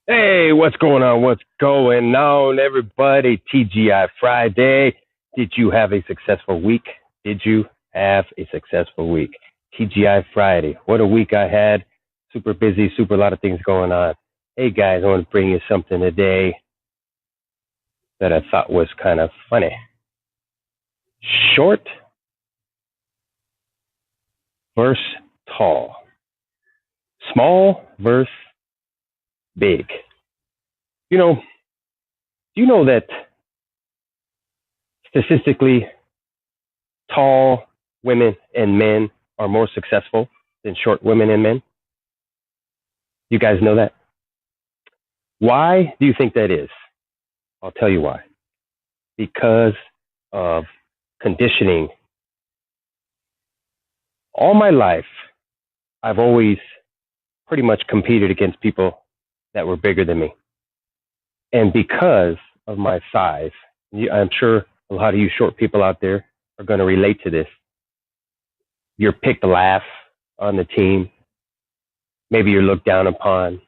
Hey, what's going on? What's going on, everybody? TGI Friday. Did you have a successful week? Did you have a successful week? TGI Friday. What a week I had. Super busy, super a lot of things going on. Hey, guys, I want to bring you something today that I thought was kind of funny. Short versus tall. Small versus big. You know, do you know that statistically tall women and men are more successful than short women and men? You guys know that? Why do you think that is? I'll tell you why. Because of conditioning. All my life, I've always pretty much competed against people that were bigger than me. And because of my size, I'm sure a lot of you short people out there are going to relate to this. You're picked last on the team. Maybe you're looked down upon.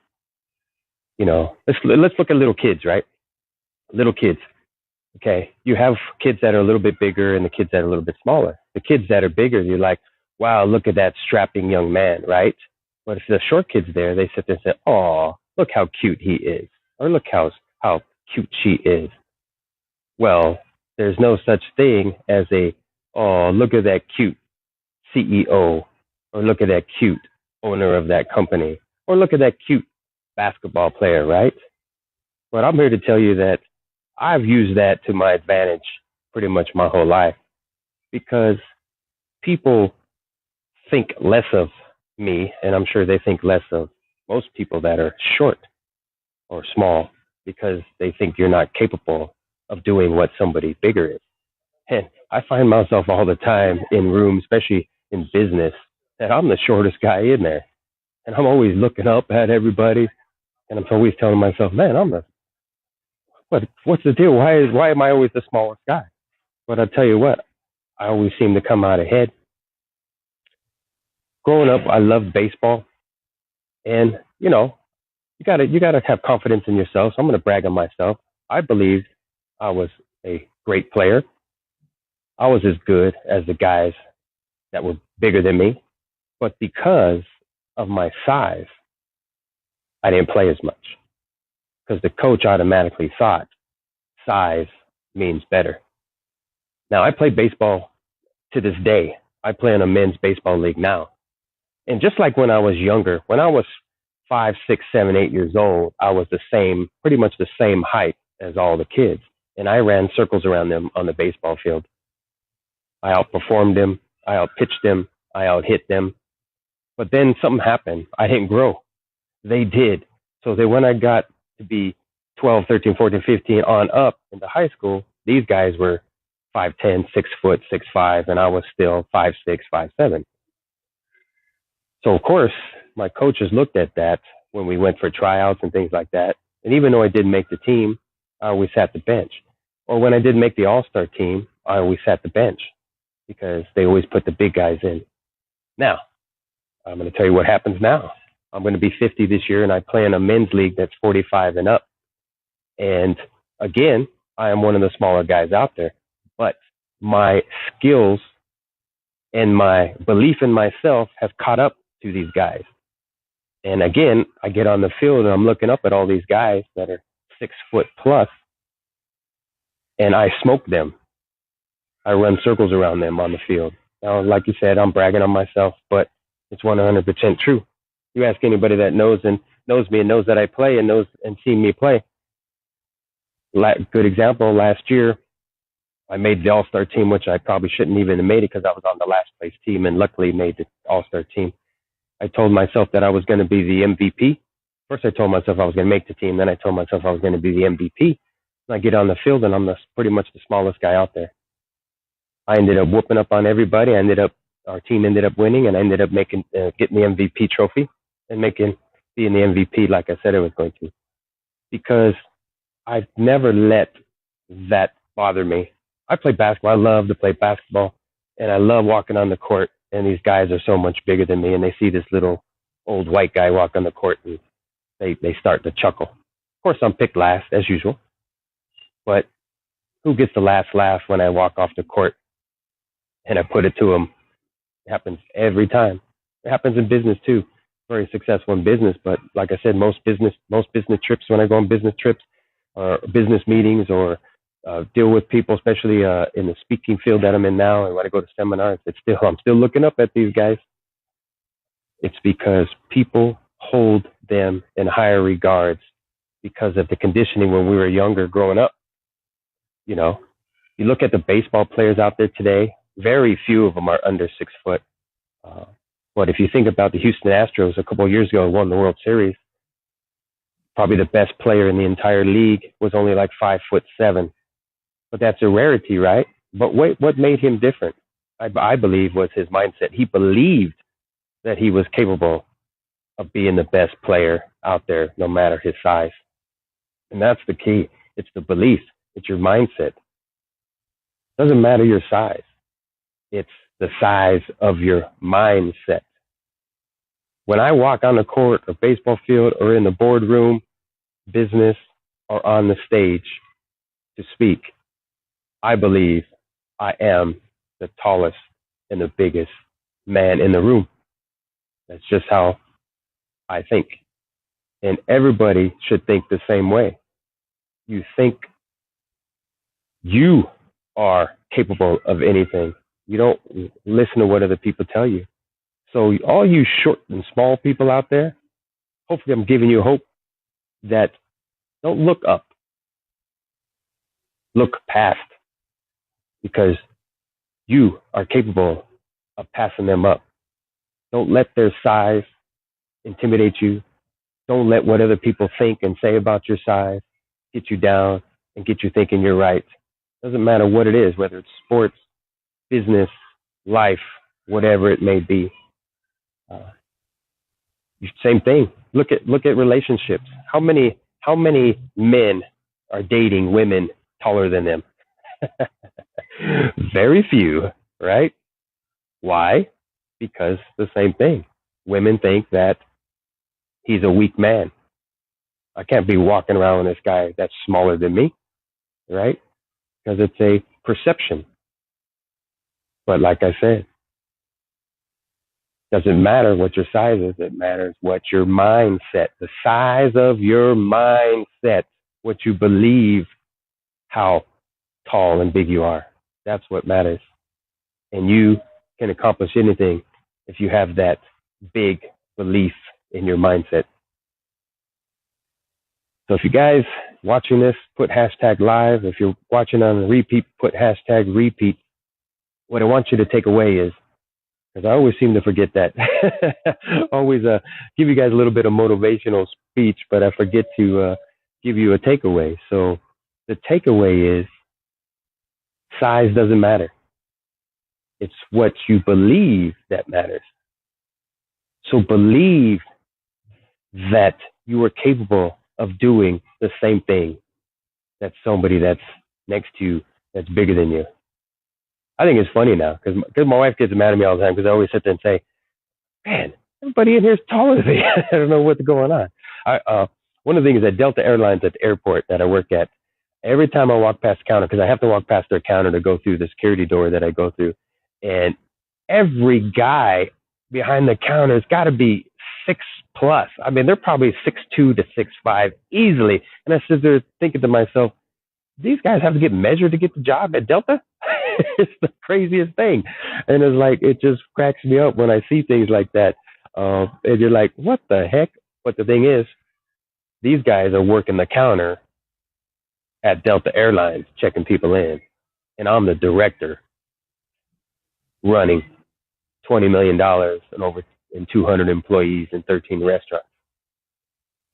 Let's look at little kids, right? Little kids. Okay, you have kids that are a little bit bigger and the kids that are a little bit smaller. The kids that are bigger, you're like, wow, look at that strapping young man, right? But if the short kids there, they sit there and say, oh, look how cute he is, or look how cute she is. Well, there's no such thing as oh, look at that cute CEO, or look at that cute owner of that company, or look at that cute basketball player, right? But I'm here to tell you that I've used that to my advantage pretty much my whole life because people think less of me, and I'm sure they think less of most people that are short or small because they think you're not capable of doing what somebody bigger is. And I find myself all the time in rooms, especially in business, that I'm the shortest guy in there. And I'm always looking up at everybody, and I'm always telling myself, man, what's the deal? Why am I always the smallest guy? But I'll tell you what, I always seem to come out ahead. Growing up, I loved baseball, and you gotta have confidence in yourself. So I'm gonna brag on myself. I believed I was a great player. I was as good as the guys that were bigger than me, but because of my size, I didn't play as much because the coach automatically thought size means better. Now I play baseball to this day. I play in a men's baseball league now. And just like when I was younger, when I was 5, 6, 7, 8 years old, I was pretty much the same height as all the kids. And I ran circles around them on the baseball field. I outperformed them. I outpitched them. I outhit them. But then something happened. I didn't grow. They did. So that when I got to be 12, 13, 14, 15 on up into high school, these guys were 5'10", 6 foot, 6'5", and I was still 5'6", 5'7". So of course, my coaches looked at that when we went for tryouts and things like that. And even though I didn't make the team, I always sat the bench. Or when I did make the All-Star team, I always sat the bench because they always put the big guys in. Now, I'm going to tell you what happens now. I'm going to be 50 this year, and I play in a men's league that's 45 and up. And again, I am one of the smaller guys out there, but my skills and my belief in myself have caught up to these guys. And again, I get on the field and I'm looking up at all these guys that are 6 foot plus, and I smoke them. I run circles around them on the field. Now, like you said, I'm bragging on myself, but it's 100% true. You ask anybody that knows me and knows that I play and knows and seen me play. Good example, last year, I made the All-Star team, which I probably shouldn't even have made it because I was on the last place team and luckily made the All-Star team. I told myself that I was going to be the MVP. First, I told myself I was going to make the team. Then I told myself I was going to be the MVP. And I get on the field and I'm pretty much the smallest guy out there. I ended up whooping up on everybody. Our team ended up winning, and I ended up getting the MVP trophy and being the MVP like I said I was going to. Because I've never let that bother me. I play basketball. I love to play basketball, and I love walking on the court. And these guys are so much bigger than me, and they see this little old white guy walk on the court, and they start to chuckle. Of course, I'm picked last as usual, but who gets the last laugh when I walk off the court and I put it to them? It happens every time. It happens in business too. Very successful in business, but like I said, most business trips, when I go on business trips or business meetings or deal with people, especially in the speaking field that I'm in now, and when I go to seminars, I'm still looking up at these guys. It's because people hold them in higher regards because of the conditioning when we were younger growing up. You know, you look at the baseball players out there today, very few of them are under 6 foot. Uh, but if you think about the Houston Astros a couple of years ago, won the World Series, probably the best player in the entire league was only like 5'7". But that's a rarity, right? But what made him different? I believe was his mindset. He believed that he was capable of being the best player out there, no matter his size. And that's the key. It's the belief. It's your mindset. It doesn't matter your size. It's the size of your mindset. When I walk on the court or baseball field or in the boardroom, business, or on the stage to speak, I believe I am the tallest and the biggest man in the room. That's just how I think. And everybody should think the same way. You think you are capable of anything. You don't listen to what other people tell you. So all you short and small people out there, hopefully I'm giving you hope that don't look up, look past, because you are capable of passing them up. Don't let their size intimidate you. Don't let what other people think and say about your size get you down and get you thinking you're right. Doesn't matter what it is, whether it's sports, business, life, whatever it may be. Same thing. Look at relationships. How many men are dating women taller than them? Very few, right? Why? Because the same thing. Women think that he's a weak man. I can't be walking around with this guy that's smaller than me, right? Because it's a perception. But like I said, doesn't matter what your size is. It matters what your mindset, the size of your mindset, what you believe, how tall and big you are. That's what matters. And you can accomplish anything if you have that big belief in your mindset. So if you guys watching this, put hashtag live. If you're watching on repeat, put hashtag repeat. What I want you to take away is, because I always seem to forget that. Always give you guys a little bit of motivational speech, but I forget to give you a takeaway. So the takeaway is size doesn't matter. It's what you believe that matters. So believe that you are capable of doing the same thing that somebody that's next to you that's bigger than you. I think it's funny now because my wife gets mad at me all the time because I always sit there and say, man, everybody in here is taller than me. I don't know what's going on. One of the things at Delta Airlines at the airport that I work at, every time I walk past the counter, because I have to walk past their counter to go through the security door that I go through, and every guy behind the counter has got to be 6+. I mean, they're probably 6'2" to 6'5" easily. And I sit there thinking to myself, these guys have to get measured to get the job at Delta? It's the craziest thing. And it's like, it just cracks me up when I see things like that. And you're like, what the heck? But the thing is, these guys are working the counter at Delta Airlines, checking people in. And I'm the director running $20 million and 200 employees in 13 restaurants.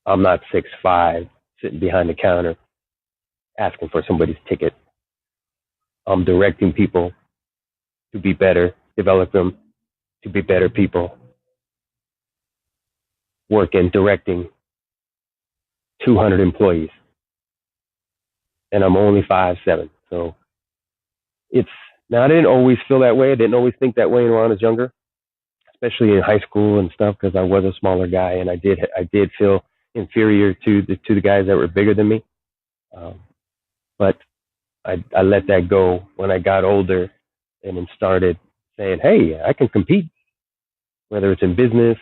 I'm not 6'5", sitting behind the counter asking for somebody's ticket. I'm directing people to be better, develop them to be better people, working, directing 200 employees. And I'm only 5'7". So now I didn't always feel that way. I didn't always think that way when I was younger, especially in high school and stuff, because I was a smaller guy and I did feel inferior to the guys that were bigger than me. Um, but I let that go when I got older and then started saying, hey, I can compete, whether it's in business,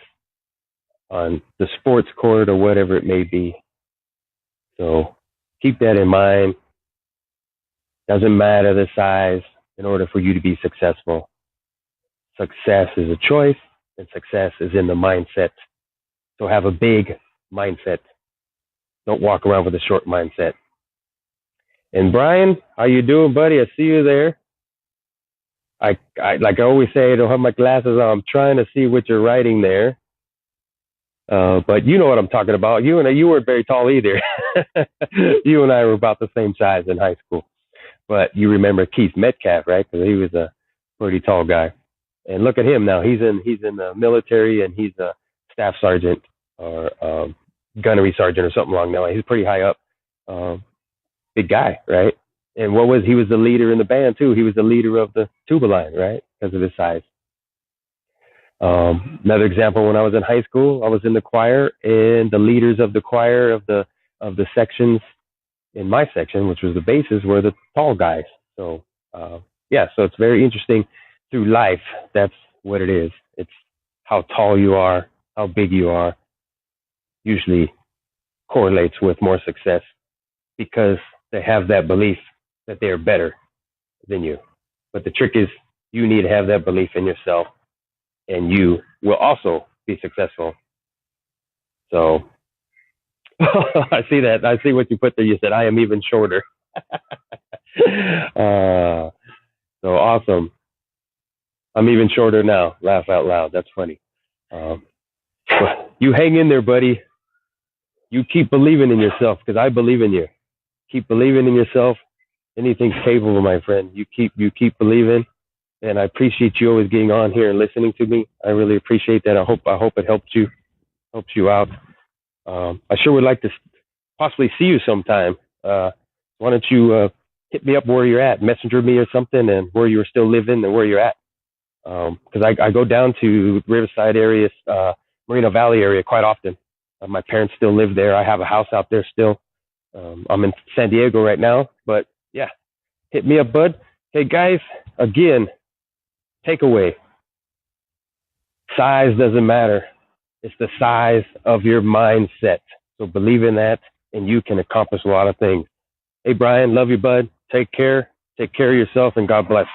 on the sports court, or whatever it may be. So keep that in mind. Doesn't matter the size in order for you to be successful. Success is a choice, and success is in the mindset. So have a big mindset. Don't walk around with a short mindset. And Brian, how you doing, buddy? I see you there. I like I always say, I don't have my glasses on. I'm trying to see what you're writing there. But you know what I'm talking about. You weren't very tall either. You and I were about the same size in high school. But you remember Keith Metcalf, right? Because he was a pretty tall guy. And look at him now. He's in the military, and he's a staff sergeant or gunnery sergeant or something along that line. He's pretty high up. Big guy, right? And he was the leader in the band too. He was the leader of the tuba line, right? Because of his size. Another example, when I was in high school, I was in the choir, and the leaders of the choir of the sections in my section, which was the basses, were the tall guys. So so it's very interesting through life. That's what it is. It's how tall you are, how big you are, usually correlates with more success, because they have that belief that they are better than you. But the trick is, you need to have that belief in yourself, and you will also be successful. So I see that. I see what you put there. You said, I am even shorter. So awesome. I'm even shorter now. Laugh out loud. That's funny. You hang in there, buddy. You keep believing in yourself, because I believe in you. Keep believing in yourself. Anything's capable, my friend. You keep believing. And I appreciate you always getting on here and listening to me. I really appreciate that. I hope it helps you out. I sure would like to possibly see you sometime. Why don't you hit me up where you're at, messenger me or something, and where you're still living and where you're at. Because I go down to Riverside area, Moreno Valley area quite often. My parents still live there. I have a house out there still. I'm in San Diego right now, but yeah, hit me up, bud. Hey guys, again, takeaway. Size doesn't matter. It's the size of your mindset. So believe in that, and you can accomplish a lot of things. Hey Brian, love you, bud. Take care. Take care of yourself, and God bless.